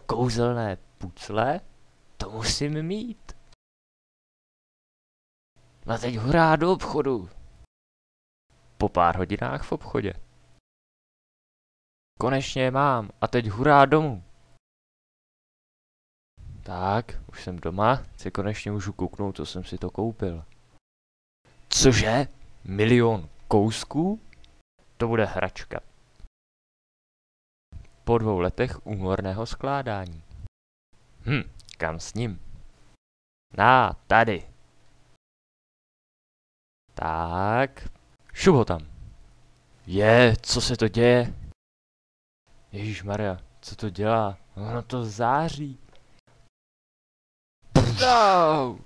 Kouzelné pucle? To musím mít. No teď hurá do obchodu. Po pár hodinách v obchodě. Konečně je mám a teď hurá domů. Tak, už jsem doma, si konečně můžu kouknout, co jsem si to koupil. Cože? 1 000 000 kousků? To bude hračka. Po 2 letech úmorného skládání. Kam s ním? Tady. Tak, šup ho tam. Co se to děje? Ježišmarja, co to dělá? Ono to září. No.